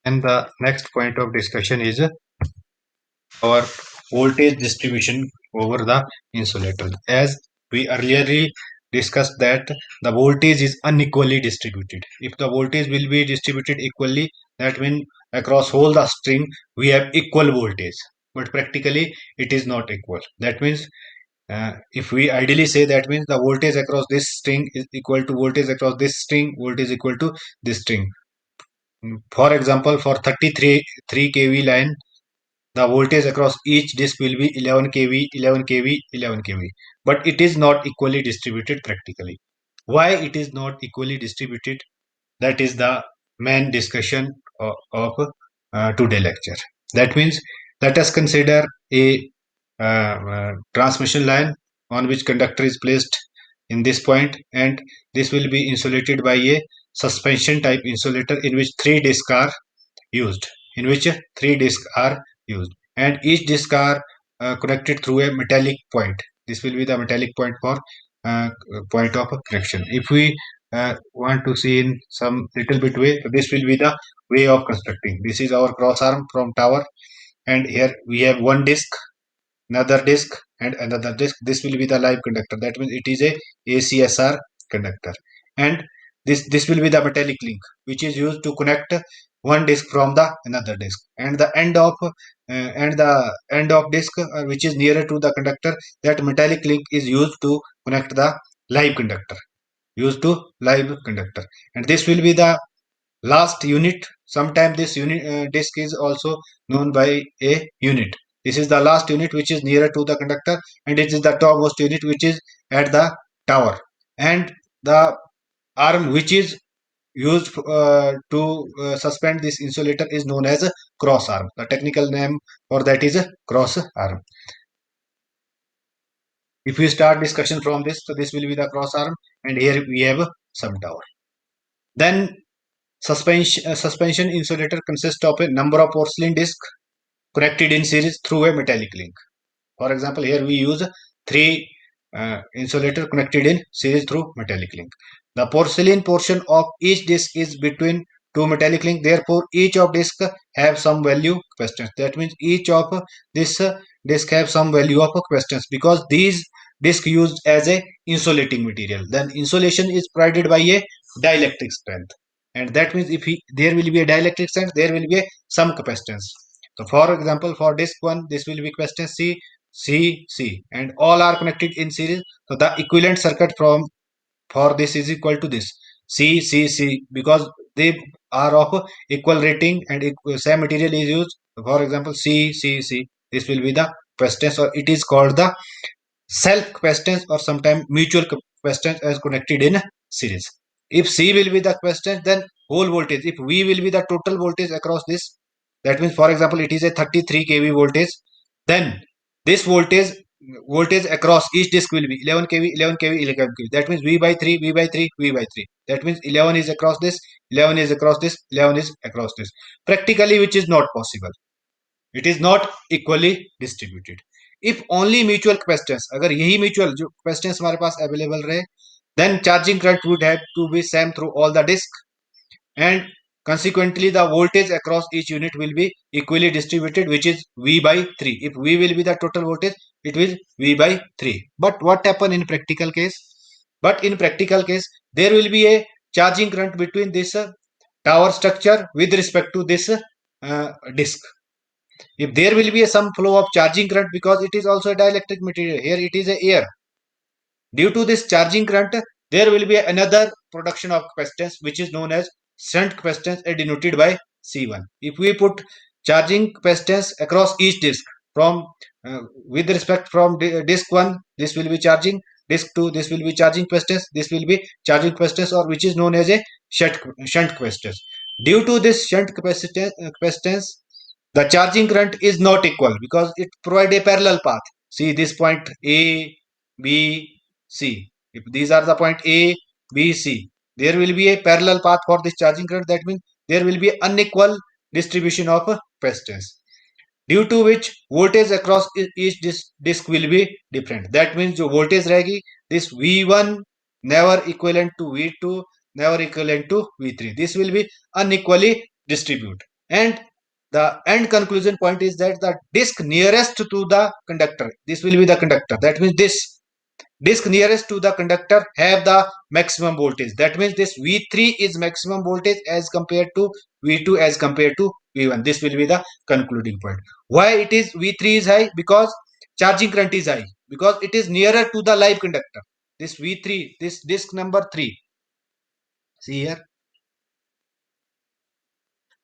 And the next point of discussion is our voltage distribution over the insulator. As we earlier discussed that the voltage is unequally distributed. If the voltage will be distributed equally, that means across whole the string we have equal voltage. But practically it is not equal. That means if we ideally say, that means the voltage across this string is equal to voltage across this string, voltage equal to this string. For example, for 33 3 kV line, the voltage across each disk will be 11 kV, 11 kV, 11 kV. But it is not equally distributed practically. Why it is not equally distributed? That is the main discussion of today lecture. That means let us consider a transmission line on which conductor is placed in this point, and this will be insulated by a suspension type insulator in which used three discs are used, and each disc are connected through a metallic point. This will be the metallic point for point of connection. If we want to see in some little bit way, so this will be the way of constructing. This is our cross arm from tower, and here we have one disc, another disc, and another disc. This will be the live conductor. That means it is a ACSR conductor, and this will be the metallic link which is used to connect one disc from the another disc, and the end of disc which is nearer to the conductor, that metallic link is used to connect the live conductor, and this will be the last unit. Sometimes this unit disk is also known by a unit. This is the last unit which is nearer to the conductor, and it is the topmost unit which is at the tower. And the arm which is used to suspend this insulator is known as a cross arm. The technical name for that is a cross arm. If we start discussion from this, so this will be the cross arm, and here we have some tower. Then suspension insulator consists of a number of porcelain discs connected in series through a metallic link. For example, here we use three insulator connected in series through metallic link. The porcelain portion of each disc is between two metallic link. Therefore, each of disc have some value capacitance. That means each of this disc have some value of capacitance, because these disc used as a insulating material. Then insulation is provided by a dielectric strength, and that means if there will be a dielectric strength, there will be some capacitance. So, for example, for disc 1, this will be capacitance C, and all are connected in series. So the equivalent circuit for this is equal to this C, because they are of equal rating and same material is used. For example, C. This will be the capacitance, or it is called the self capacitance, or sometimes mutual capacitance as connected in series. If C will be the capacitance, then whole voltage. If V will be the total voltage across this, that means, for example, it is a 33 kV voltage, then this voltage across each disk will be 11 kV, 11 kV, 11 kV. That means V by 3, V by 3, V by 3. That means 11 is across this, 11 is across this, 11 is across this. Practically, which is not possible. It is not equally distributed. If only mutual capacitance, अगर यही mutual जो capacitance हमारे पास available रहे, then charging current would have to be same through all the disk, and consequently the voltage across each unit will be equally distributed, which is V by 3. If V will be the total voltage, it will V by 3. But what happen in practical case? But in practical case, there will be a charging current between this tower structure with respect to this disk. If there will be some flow of charging current, because it is also a dielectric material, here it is a air. Due to this charging current, there will be another production of capacitance which is known as shunt capacitance, denoted by C1. If we put charging capacitance across each disk from with respect from disk 1, this will be charging, disk 2, this will be charging capacitance, this will be charging capacitance, or which is known as a shunt capacitance. Due to this shunt capacitance, the charging current is not equal, because it provides a parallel path. See this point A, B, C. If these are the point A, B, C, there will be a parallel path for this charging current. That means there will be unequal distribution of capacitance, due to which voltage across each disk will be different. That means जो voltage रहेगी, this V1 never equivalent to V2, never equivalent to V3. This will be unequally distributed. and the end conclusion point is that the disk nearest to the conductor, this will be the conductor, that means this disk nearest to the conductor have the maximum voltage. That means this V3 is maximum voltage as compared to V2 as compared to V1. This will be the concluding point. Why it is V3 is high? Because charging current is high, because it is nearer to the live conductor. This V3, this disk number 3, see here,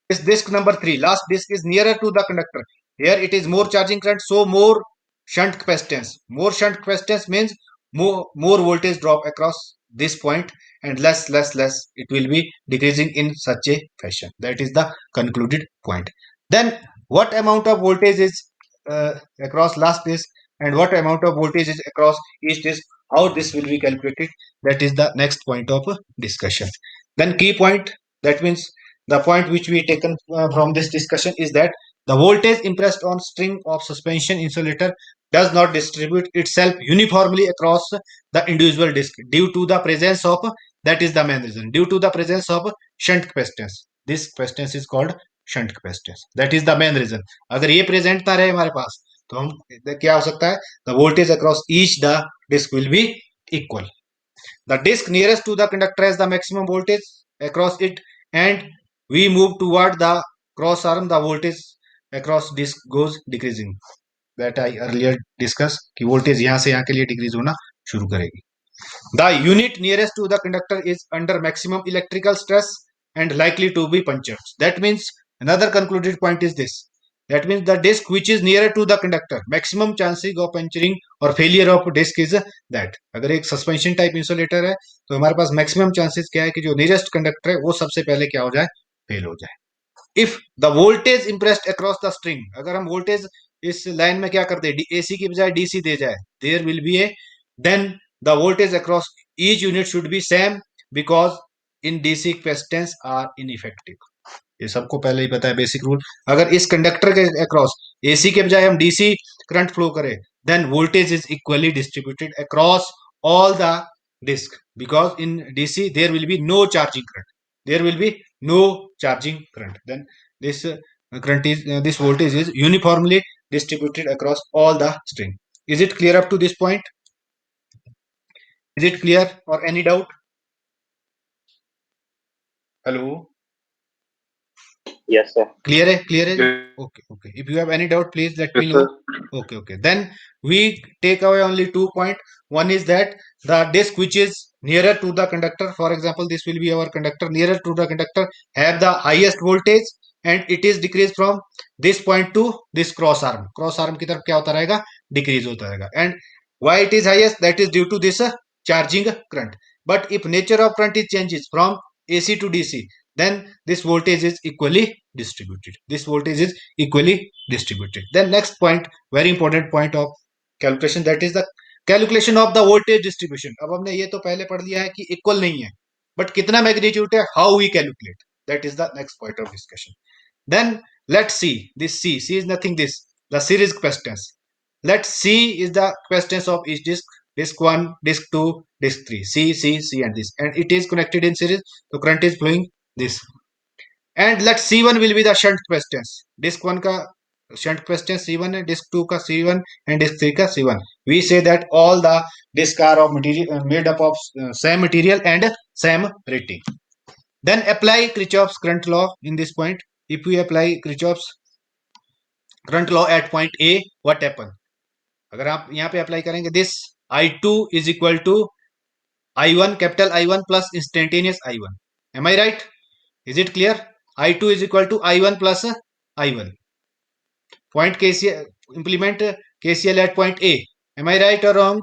this disk number 3, last disk is nearer to the conductor. Here it is more charging current, so more shunt capacitance. More shunt capacitance means more voltage drop across this point, and less it will be decreasing in such a fashion. That is the concluded point. Then what amount of voltage is across last disk and what amount of voltage is across each disk, how this will be calculated, that is the next point of discussion. Then key point, that means the point which we taken from this discussion is that the voltage impressed on string of suspension insulator does not distribute itself uniformly across the individual disk due to the presence of, that is the main reason, due to the presence of shunt capacitance. This capacitance is called shunt capacitance. That is the main reason. अगर ये present ना रहे हमारे पास तो हम क्या हो सकता है, the voltage across each the disk will be equal. The disk nearest to the conductor has the maximum voltage across it, and we move toward the cross arm, the voltage across disk goes decreasing. That I earlier discussed कि voltage यहाँ से यहाँ के लिए decrease होना शुरू करेगी. The unit nearest to the conductor is under maximum electrical stress and likely to be punctured. That means another concluded point is this. That means the disc which is nearer to the conductor, maximum chances of puncturing or failure of disc is that. अगर एक suspension type insulator है तो हमारे पास maximum chances क्या है कि जो nearest conductor है वो सबसे पहले क्या हो जाए, फेल हो जाए. If the voltage impressed across the string, अगर हम वोल्टेज इस लाइन में क्या करते हैं, एसी की बजाय डीसी दे जाए, there will be a, then the voltage across each unit should be same because in DC capacitance are ineffective. ये सबको पहले ही पता है बेसिक रूल. अगर इस कंडक्टर के अक्रॉस एसी के बजाय हम डीसी करंट फ्लो करें, then voltage is equally distributed across all the disc, because in DC there will be no charging current, there will be no charging current. Then this current is this voltage is uniformly distributed across all the string. Is it clear up to this point? Is it clear or any doubt? Hello? Yes, sir. Clear है? Clear है? Yes. Okay. If you have any doubt, please let me Yes, know. sir. Okay. Then we take away only 2 points. One is that the disc which is nearer to the conductor, for example, this will be our conductor, nearer to the conductor, have the highest voltage and it is decreased from this point to this cross arm. Cross arm की तरफ क्या होता रहेगा? Decrease होता रहेगा. And why it is highest? That is due to this charging current. But if nature of current is changes from AC to DC, then this voltage is equally distributed. This voltage is equally distributed. Then next point, very important point of calculation, that is the calculation of the voltage distribution. अब हमने ये तो पहले पढ़ लिया है कि equal नहीं है, बट कितना मैग्नीट्यूड है, how we calculate, that is the next point of discussion. Then let's see this C is nothing, this the series capacitance. Let C is the capacitance of each disk, disk 1, disk 2, disk 3, C and this, and it is connected in series, so current is flowing this. And let C1 will be the shunt capacitance. Disk 1 का shunt capacitance C1 है, disk 2 का C1 and disk 3 का C1. We say that all the disks are of material made up of same material and same rating. Then apply Kirchhoff's current law in this point. If we apply Kirchhoff's current law at point A, what happen? अगर आप यहाँ पे apply करेंगे, this I2 is equal to I1, capital I1 plus instantaneous I1. Am I right? Is it clear? I2 is equal to I1 plus I1. Point KCL, implement KCL at point A. Am I right or wrong?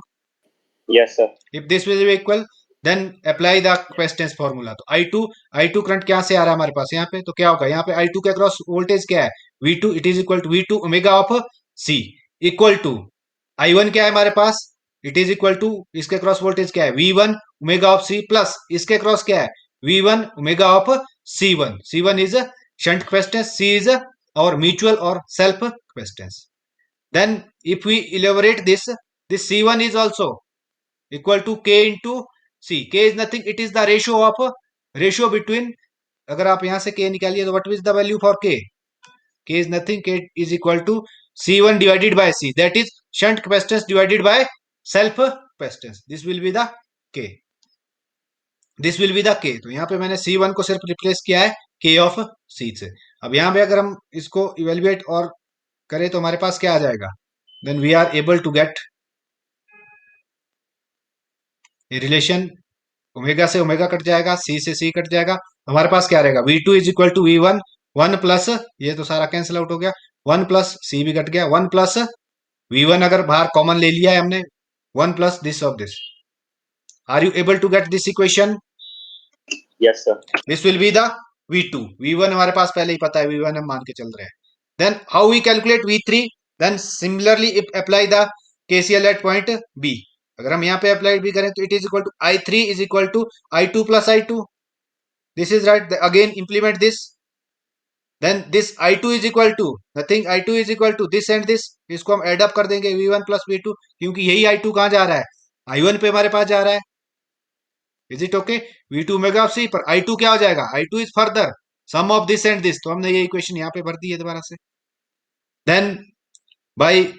Yes, sir. If this will be equal, then apply the capacitance formula. तो I2 current क्या से आ रहा है हमारे पास यहाँ पे, तो क्या होगा, यहाँ पे I2 के अक्रॉस वोल्टेज क्या है, V2, it is equal to V2 omega of C equal to I1 क्या है हमारे पास, इट इज इक्वल टू, इसके क्रॉस वोल्टेज क्या है, V1 omega of C plus इसके क्रॉस क्या है, V1 omega of C1. C1 is a shunt capacitance, C is our mutual or self capacitance. Then if we elaborate this C1 is also equal to K into C. K is nothing, it is the ratio between, अगर आप यहां से K निकालिए तो what is the value for K? K is nothing. K is equal to C1 divided by C. That is shunt capacitance divided by self capacitance. This will be the K. This will be the K. तो यहाँ पे मैंने C1 को सिर्फ replace किया है K of C से. अब यहाँ पे अगर हम इसको इवेल्युएट और करें तो हमारे पास क्या आ जाएगा? Then we are able to get a relation. Omega से ओमेगा कट जाएगा, C से C कट जाएगा. हमारे पास क्या रहेगा? V2 is equal to V1, 1 plus, ये तो सारा कैंसिल आउट हो गया, 1 प्लस C भी कट गया, 1 प्लस V1 अगर बाहर कॉमन ले लिया है हमने, 1 plus this of this. Are you able to get this equation? Yes, sir. This will be the V2. V1 हमारे पास पहले ही पता है, V1 हम मान के चल रहे हैं. Then how we calculate V3? Then similarly if apply the KCL at point B. अगर हम यहाँ पे अप्लाई भी करें तो it is equal to I3 is equal to I2 plus I2. This is right. Again implement this. Then this I2 is equal to nothing. I2 is equal to this and this. इसको हम add up कर देंगे V1 plus V2, क्योंकि यही I2 कहाँ जा रहा है? I1 पे हमारे पास जा रहा है. Is it okay? V2 omega of C पर I2 क्या हो जाएगा? I2 is further sum of this and this. तो हमने ये इक्वेशन यहाँ पे भर दी है दोबारा से. Then by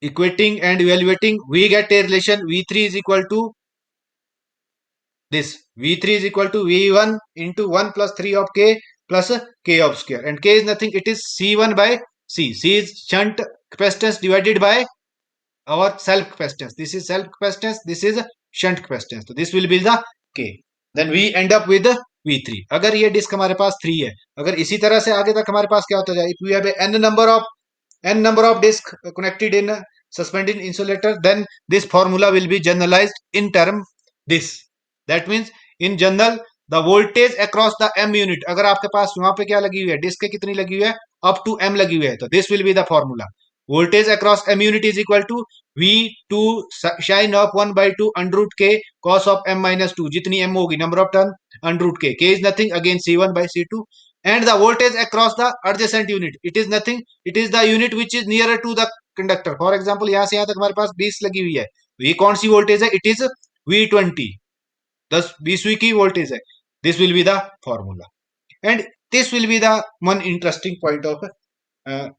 equating and evaluating we get a relation V3 is equal to this. V3 is equal to V1 into 1 plus 3 of K plus K of square, and K is nothing, it is C1 by C. C is shunt capacitance divided by our self capacitance. This is self capacitance, this is shunt capacitance. So this will be the K. Then we end up with V3. अगर ये disc हमारे पास 3 है, अगर इसी तरह से आगे तक हमारे पास क्या होता जाए, if we have n number of disc connected in suspended insulator, then this formula will be generalized in term this. That means in general the voltage across the m unit, अगर आपके पास वहां पे क्या लगी हुई है, डिस्क कितनी लगी हुई है, अप टू m लगी हुई है, तो this will be the formula. Voltage across m unit is equal to V2 sin of 1 by 2 under root K cos of m minus 2. जितनी m होगी, number of turn under root K. K is nothing, again C1 by C2. And the voltage across the adjacent unit, it is nothing, it is the unit which is nearer to the conductor. For example, यहाँ से यहाँ तक हमारे पास 20 लगी हुई है, तो ये कौन सी वोल्टेज है? इट इज V20, 20वीं की वोल्टेज है. This will be the formula, and this will be the one interesting point of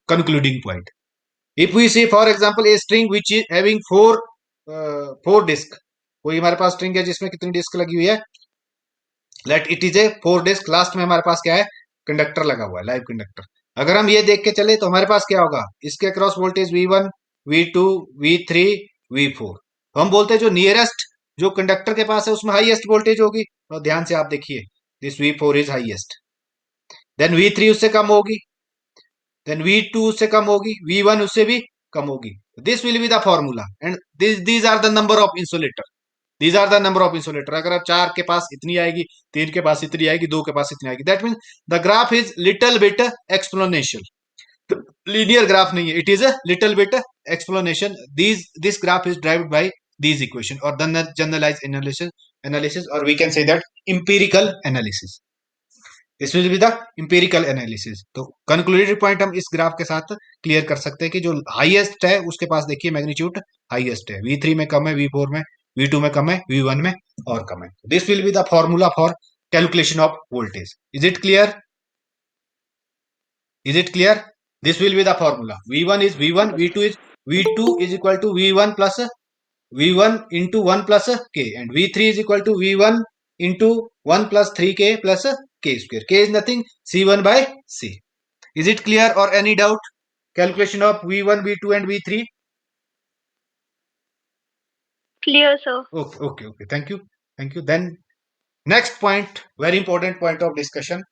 concluding point. If we say for example a string which is having four disc, कोई हमारे पास string है जिसमें कितनी disc लगी हुई है, let it is a 4 disc. Last में हमारे पास क्या है? कंडक्टर लगा हुआ है, लाइव कंडक्टर. अगर हम ये देख के चले तो हमारे पास क्या होगा? इसके across voltage V1, V2, V3, V4. तो हम बोलते हैं जो नियरेस्ट जो कंडक्टर के पास है उसमें हाईएस्ट वोल्टेज होगी. तो ध्यान से आप देखिए, this V4 is highest, then V3 उससे कम होगी, देन V2 उससे कम होगी, V1 उससे भी कम होगी. This will be the formula, and these are the number of insulator. These are the number of insulator. अगर आप 4 के पास इतनी आएगी, 3 के पास इतनी आएगी, 2 के पास इतनी आएगी. That mean the graph is little bit exponential. Linear graph नहीं है, it is a little bit exponential. This graph is derived by these equation or the generalized analysis, or we can say that empirical analysis. This will be the empirical analysis. तो concluded point हम इस graph के साथ clear कर सकते हैं कि जो हाईएस्ट है उसके पास देखिए मैग्नीट्यूड हाईएस्ट है, V3 में कम है, V4 में, V2 में कम है, V1 में और कम है. This will be the formula for calculation of voltage. Is it clear? Is it clear? This will be the formula. V1 is V1, V2 is equal to V1 plus V1 into 1 plus K, and V3 is equal to V1 into 1 plus 3K plus K square. K is nothing, C1 by C. Is it clear or any doubt? Calculation of V1, V2 and V3. Clear, sir. Okay. Thank you. Then next point, very important point of discussion,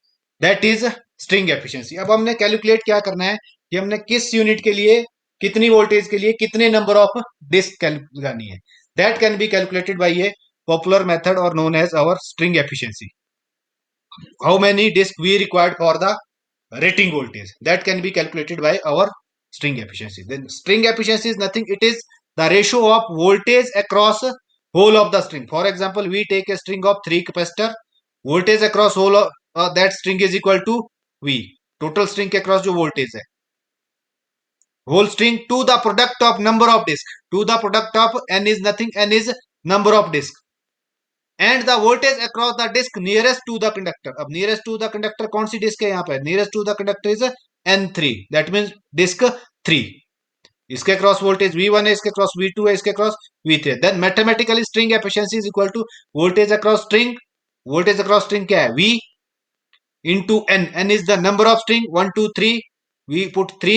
that is string efficiency. अब हमने calculate क्या करना है कि हमने किस unit के लिए कितनी वोल्टेज के लिए कितने नंबर ऑफ डिस्क लगानी है. That can be calculated by a popular method और known as our string efficiency. How many disc we required for the rating voltage, that can be calculated by our string efficiency. Then string efficiency is nothing, it is the ratio of voltage across whole of the string. For example, we take a string of 3 capacitor, voltage across whole of that string is equal to V, total string के across जो voltage है, whole string to the product of number of disk, to the product of n is nothing, n is number of disk, and the voltage across the disk nearest to the conductor. अब nearest to the conductor कौन सी disc है यहाँ पे? nearest to the conductor is N3, that means disk 3. इसके across voltage V1 है, इसके cross V2 है, इसके क्रॉस V3 है. Then mathematically string efficiency is equal to voltage across string. Voltage across string क्या है? V into N. N is the number of string 1, 2, 3. We put 3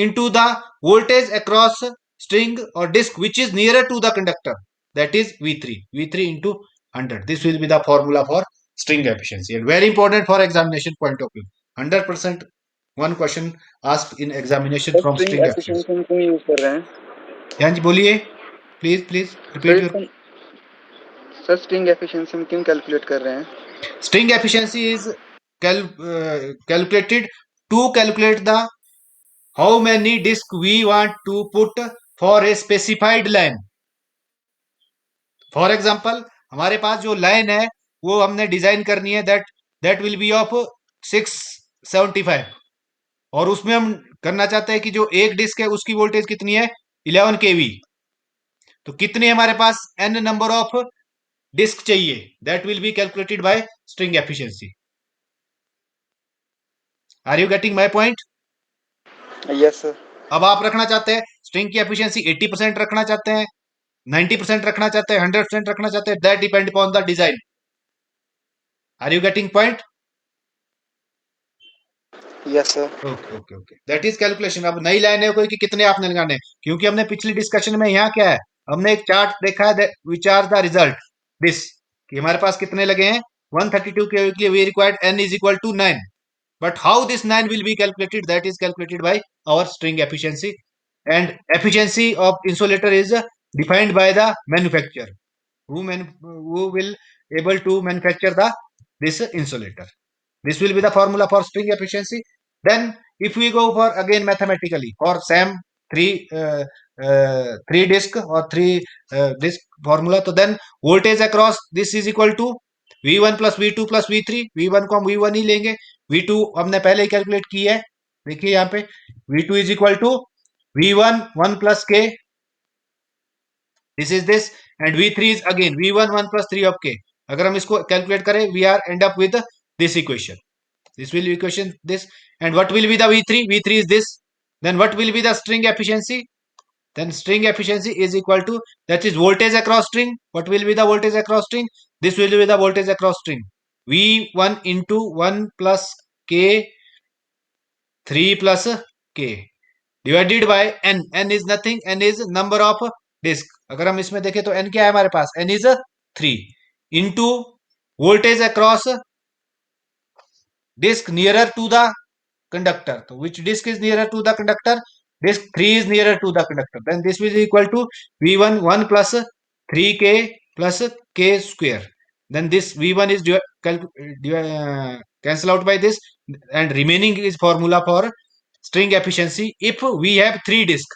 into the voltage across string or disk which is nearer to the conductor. That is V3. V3 into 100. This will be the formula for string efficiency, and very important for examination point of view. 100% one question asked in examination from string string efficiency. Efficiency हम क्यों use कर रहे हैं? हाँ जी बोलिए, please repeat your. Sir string efficiency हम क्यों calculate कर रहे हैं? String efficiency is calculated to calculate the how many disk we want to put for a specified line. For example, हमारे पास जो लाइन है वो हमने डिजाइन करनी है, that will be of 675, और उसमें हम करना चाहते हैं कि जो एक डिस्क है उसकी वोल्टेज कितनी है? 11 kV. तो कितने हमारे पास n नंबर ऑफ डिस्क चाहिए? That will be calculated by string efficiency. Are you getting my point? Yes sir. अब आप रखना चाहते हैं स्ट्रिंग की एफिशिएंसी 80% रखना चाहते हैं, 90% रखना चाहते हैं, 100% रखना चाहते हैं. That depend upon the design. Are you getting point? Yes sir. Okay okay okay, that is calculation. अब नई लाइन है कोई कि कितने आपने लगाने हैं, क्योंकि हमने पिछली डिस्कशन में यहाँ क्या है, हमने एक चार्ट देखा है which are the result this, कि हमारे पास कितने लगे हैं 132 के लिए we required n is equal to 9. But how this 9 will be calculated? That is calculated by our string efficiency, and efficiency of insulator is defined by the manufacturer who will able to manufacture this insulator. This will be the formula for string efficiency. Then if we go for again mathematically for same three disk or three disk formula, तो then voltage across this is equal to V1 plus V2 plus V3. V1 को हम V1 ही लेंगे, V2 हमने पहले ही calculate की है. देखिए यहाँ पे V2 is equal to V1 1 plus K. This is this, and V3 is again V1 1 plus 3 of K. अगर हम इसको कैलकुलेट करें, we are end up with this equation. This will be equation this, and what will be the V3? V3 is this. Then what will be the string efficiency? Then string efficiency is equal to, that is voltage across string. What will be the voltage across string? This will be the voltage across string. V1 into 1 plus K 3 plus K divided by N. N is nothing, N is number of disk. अगर हम इसमें देखें तो N क्या है हमारे पास? N is 3 into voltage across disk nearer to the conductor. So which disk is nearer to the conductor? Disk 3 is nearer to the conductor. Then this will be equal to V1 1 plus 3K plus K square. Then this V1 is cancel out by this, and remaining is formula for string efficiency if we have 3 disk.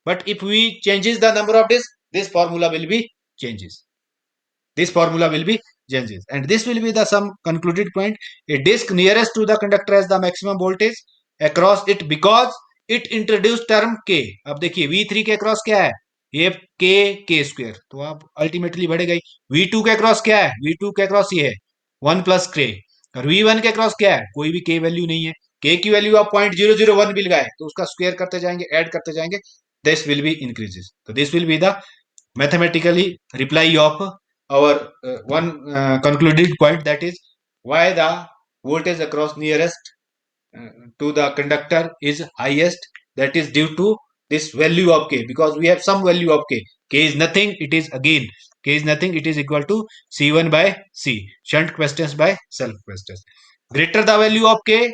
But if we changes the number of disks, this formula will be changes. This formula will be changes, and this will be the some concluded point. A disk nearest to the conductor has the maximum voltage across it because it introduced term K. अब देखिए V3 के across क्या है? ये K square, तो आप ultimately बढ़ेगा ही. V2 के अक्रॉस क्या है? V2 के अक्रॉस ये है 1 प्लस K, और V1 के अक्रॉस क्या है? कोई भी K वैल्यू नहीं है. K की वैल्यू आप 0.001 मिल गए तो उसका स्क्वायर करते जाएंगे, ऐड करते जाएंगे, दिस विल बी इंक्रीजेस. तो this will be the mathematically reply of our one concluded point, that is why the voltage across nearest to the conductor is highest. That is due to this value of K, because we have some value of K. K is nothing, it is again K is nothing, it is equal to C1 by C. Shunt capacitance by self capacitance. Greater the value of K,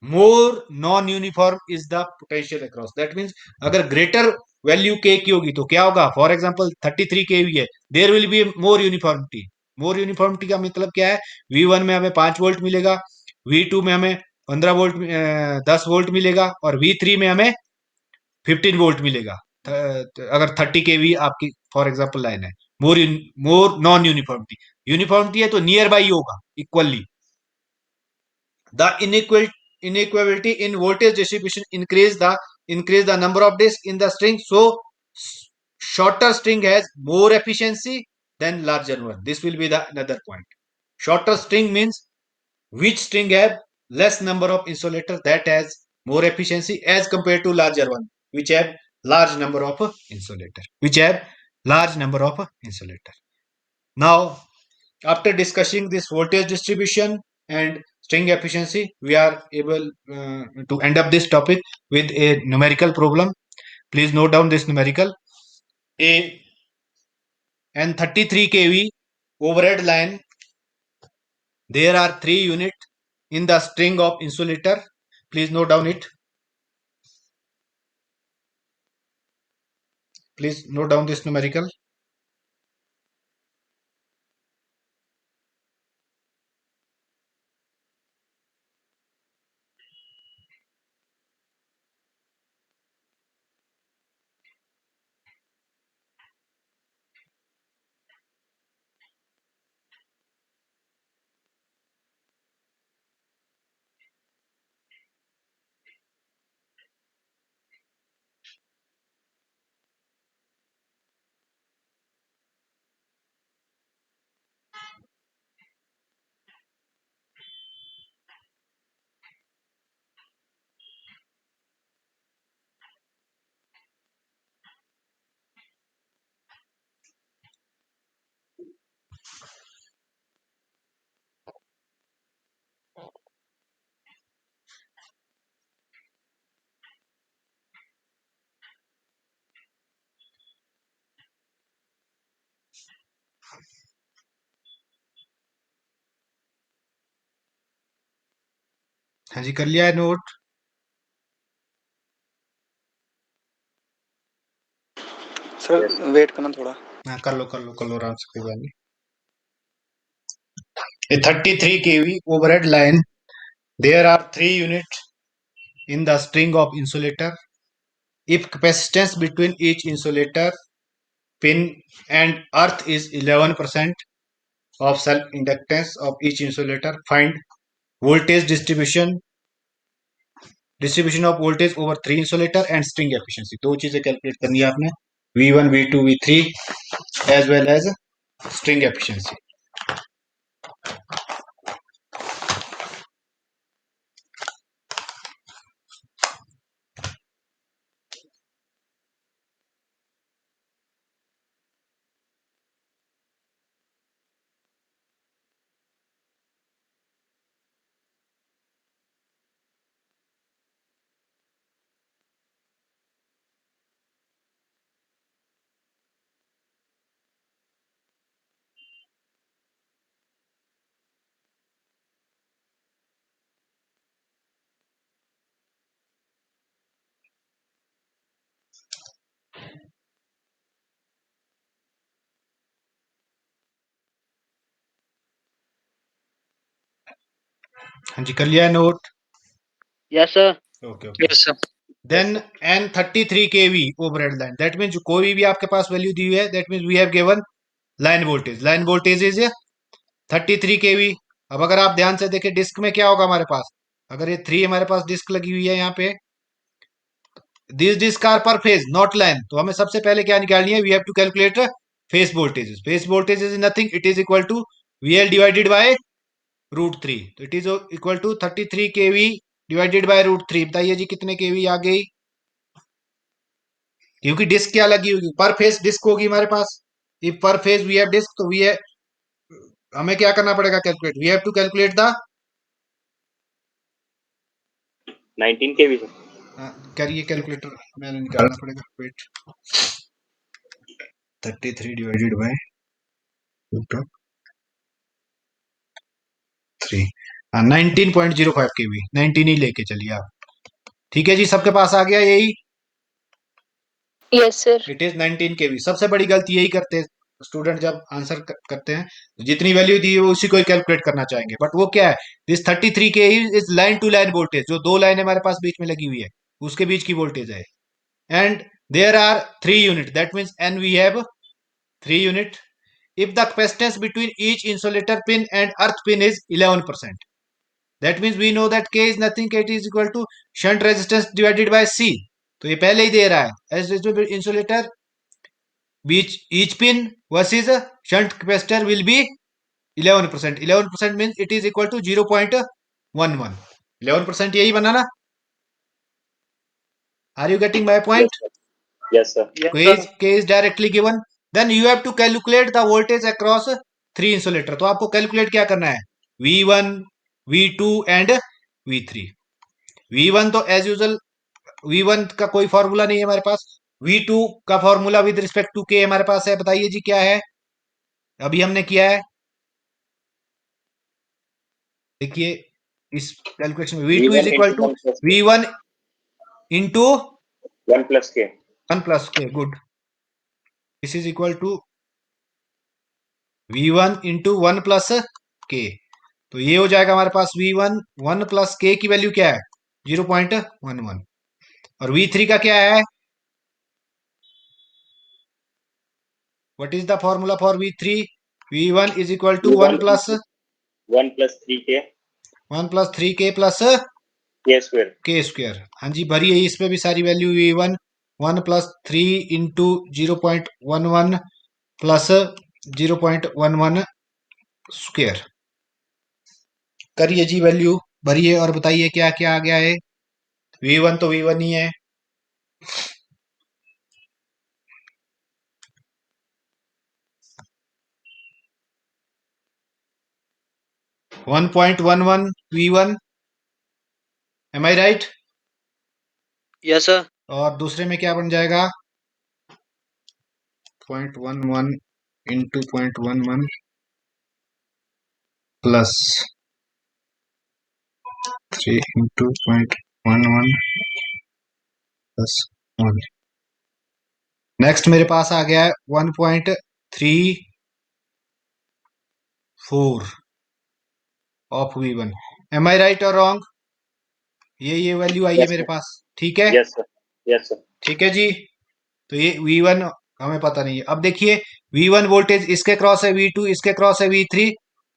more non-uniform is the potential across. That means अगर greater value K की होगी तो क्या होगा? For example 33 kV है, there will be more uniformity. More uniformity का मतलब क्या है? V1 में हमें 5 वोल्ट मिलेगा, V2 में हमें 15 वोल्ट 10 वोल्ट मिलेगा, और V3 में हमें 15 वोल्ट मिलेगा. अगर 30 kV आपकी फॉर एग्जाम्पल लाइन है. More non uniformity. यूनिफॉर्मिटी है तो नियर बाई होगा equally. The inequality in voltage distribution increase the number of disks in the string, so shorter string has more efficiency than larger one. This will be the another point. Shorter string means which string have less number of insulator that has more efficiency as compared to larger one which have large number of insulator. Now after discussing this voltage distribution and string efficiency, we are able to end up this topic with a numerical problem. Please note down this numerical. A and 33 kV overhead line, there are 3 units in the string of insulator. Please note down it. Please note down this numerical. हाँ जी, कर लिया है note? Sir wait करना थोड़ा. हाँ, कर लो आराम से, कोई बात नहीं. A 33 kV overhead line, there are 3 units in the string of insulator. If capacitance between each insulator pin and earth is 11% of self inductance of each insulator, find voltage distribution of voltage over 3 insulator and string efficiency. दो चीजें calculate करनी है आपने, V1 V2 V3 as well as string efficiency. हाँ जी, कर लिया है note? Yes, sir. Okay. Yes sir. Then N 33 kV overhead line. That means कोई भी आपके पास वैल्यू दी हुई है, that means we have given line voltage. Line voltage is 33 kV. अब अगर आप ध्यान से देखें डिस्क में क्या होगा हमारे पास, अगर ये 3 हमारे पास डिस्क लगी हुई है यहाँ पे, this disc are per phase not line, तो हमें सबसे पहले क्या निकालनी है, we have to calculate phase voltage. Phase voltage is nothing, it is equal to VL divided by √3. तो it is equal to 33 kV divided by √3. बताइए जी कितने केवी आ गई, क्योंकि डिस्क क्या लगी होगी, पर फेज डिस्क होगी हमारे पास. If per phase we have disc, तो वी है, हमें क्या करना पड़ेगा, calculate, we have to calculate the 19 kV, sir. करिए कैलकुलेटर, मैंने निकालना पड़ेगा, वेट. 33 डिवाइडेड बाय √3, 19.05 kV, 19 ही लेके चलिए आप. ठीक है जी, सबके पास आ गया यही? Yes, sir. It is 19 kV. सबसे बड़ी गलती यही करते हैं स्टूडेंट जब आंसर करते हैं, जितनी वैल्यू दी है वो उसी को ही कैलकुलेट करना चाहेंगे, बट वो क्या है, this 33 kV is line to line voltage, जो दो लाइन हमारे पास बीच में लगी हुई है उसके बीच की वोल्टेज है. And there are 3 unit, that means N we have 3 unit. if the capacitance between each insulator pin and earth pin is 11%, that means we know that K is nothing, K is equal to shunt resistance divided by C. तो ये पहले ही दे रहा है, as insulator each pin versus shunt capacitor will be 11%. 11% means it is equal to 0.11. 11% यही बना ना. Are you getting my point? Yes, sir. K is directly given. Then you have to calculate the voltage across 3 insulator. तो आपको calculate क्या करना है? V1, V2 and V3. V1 तो as usual V1 का कोई फॉर्मूला नहीं है हमारे पास. V2 का formula with respect to K हमारे पास है. बताइए जी क्या है? अभी हमने किया है. देखिए इस कैलकुलेशन में V2 is equal to V1 into 1 plus K. 1 plus K. Good. This is equal to V1 into 1 plus K. तो ये हो जाएगा हमारे पास V1 1 plus K की वैल्यू क्या है? 0.11. और V3 का क्या है? What is the formula for V3? V1 is equal to 1 plus 1 plus 3K 1 plus 3K plus K square. K square. हाँ जी भरी है इसमें भी सारी value. V1 1 plus 3 into 0.11 plus 0.11 square. करिए जी वैल्यू भरिए और बताइए क्या क्या आ गया है. V1 तो V1 ही है. .11 V1. Am I right? Yes, sir. और दूसरे में क्या बन जाएगा? 0.11 into 0.11 plus 3 into 0.11 plus 1. Next मेरे पास आ गया है 1.34 of V1. Am I right or wrong? ये वैल्यू आई है Yes, मेरे sir. पास. ठीक है. Yes, sir. Yes, sir. ठीक है जी. तो ये V1 हमें पता नहीं है. अब देखिए V1 वोल्टेज इसके क्रॉस है, V2 इसके क्रॉस है, V3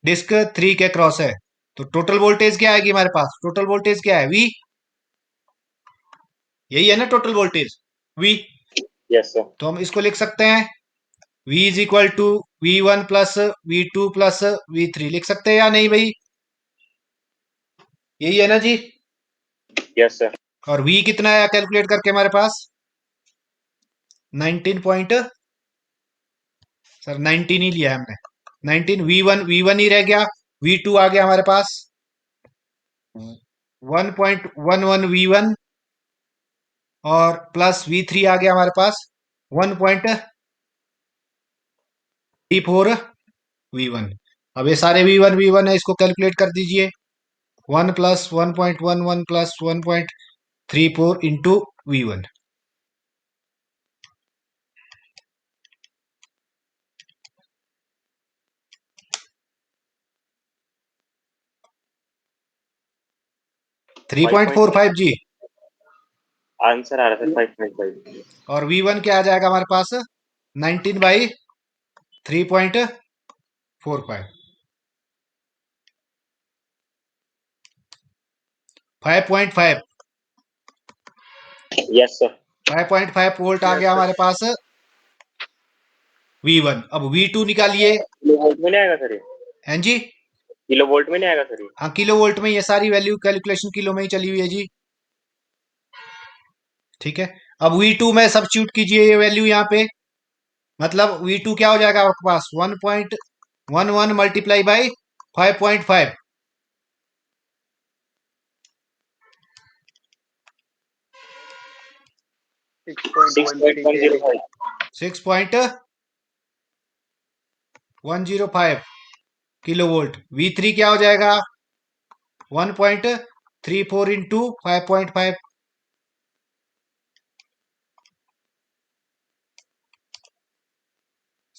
डिस्क 3 के क्रॉस है. तो टोटल वोल्टेज क्या आएगी हमारे पास? टोटल वोल्टेज क्या है? V. यही है ना total voltage V. Yes, sir. तो हम इसको लिख सकते हैं V is equal to V1 plus V2 plus V3. लिख सकते हैं या नहीं भाई? यही है ना जी. Yes, sir. और V कितना है कैलकुलेट करके हमारे पास? 19 ही लिया है हमने. 19. V1 ही रह गया. V2 आ गया हमारे पास 1.11 V1 और प्लस V3 आ गया हमारे पास 1.34 V1. अब ये सारे V1 है, इसको कैलकुलेट कर दीजिए. 1 प्लस 1.11 प्लस 1.34 इंटू V1. $3.45 जी. आंसर आ रहा था 5.5. और V1 क्या आ जाएगा हमारे पास? 19 बाई 3.45. 5.5. Yes, sir. 5.5 वोल्ट आ गया हमारे पास V1. अब V2 निकालिए. किलो वोल्ट में नहीं आएगा सर ये? हैं जी. किलो वोल्ट में नहीं आएगा सर ये? हाँ किलो वोल्ट में. ये सारी वैल्यू कैलकुलेशन किलो में ही चली हुई है जी. ठीक है. अब V2 में सब्स्टिट्यूट कीजिए ये वैल्यू यहाँ पे. मतलब V2 क्या हो जाएगा आपके पास? 1.11 multiply by 5.5. 6.105. 6.105 kilo volt. V3 क्या हो जाएगा? 1.34 इंटू 5.5.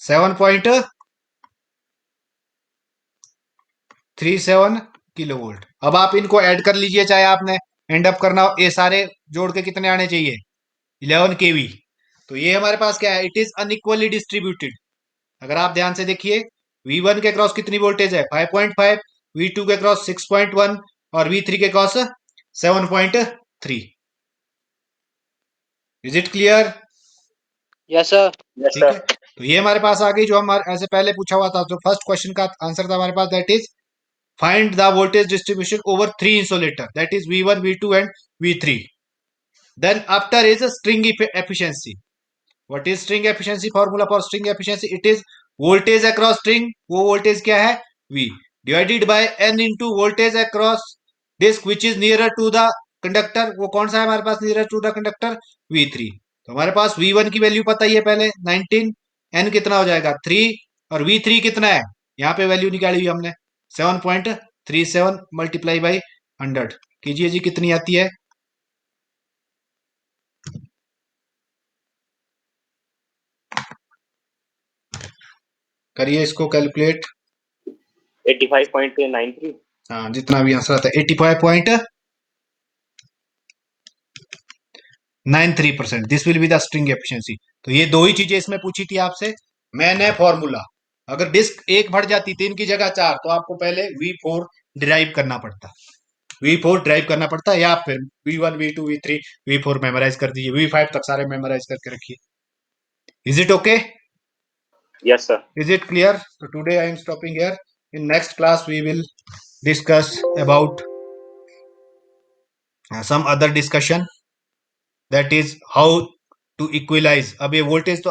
7.37 kilo volt. अब आप इनको ऐड कर लीजिए, चाहे आपने एंड अप करना हो. ये सारे जोड़ के कितने आने चाहिए? 11 kV. तो ये हमारे पास क्या है? It is unequally distributed. अगर आप ध्यान से देखिए V1 के क्रॉस कितनी वोल्टेज है? 5.5. V2 के क्रॉस 6.1 और V3 के cross 7.3. Is it clear? Yes, sir. Yes, ठीक है. sir. तो ये हमारे पास आ गई जो हमारे ऐसे पहले पूछा हुआ था. तो फर्स्ट क्वेश्चन का आंसर था हमारे पास, that is find the voltage distribution over 3 insulator, that is V1 V2 and V3. Then after is a string efficiency. What is string efficiency? Formula for string efficiency, it is voltage across string. वो voltage क्या है? V divided by n into voltage across disk which is nearer to the conductor. वो कौन सा है हमारे पास nearer to the conductor? V3. तो हमारे पास V1 की वैल्यू पता ही है पहले 19, n कितना हो जाएगा 3 और V3 कितना है यहाँ पे वैल्यू निकाली हुई हमने 7.37 मल्टीप्लाई बाई 100 कीजिए जी कितनी आती है करिए इसको कैलकुलेट 85.93 हाँ जितना भी आंसर आता है 85.93%. This will be the string efficiency. तो ये दो ही चीजें इसमें पूछी थी आपसे. मैंने फॉर्मूला अगर डिस्क एक बढ़ जाती 3 की जगह 4 तो आपको पहले V4 डिराइव करना पड़ता. V4 ड्राइव करना पड़ता या फिर V1 V2 V3 V4 memorise कर दीजिए. V5 तक सारे मेमोराइज करके रखिए. Is it okay? Yes, sir. Is it clear? So today I am stopping here. In next class we will discuss about some other discussion, that is how to equalize. अब ये voltage तो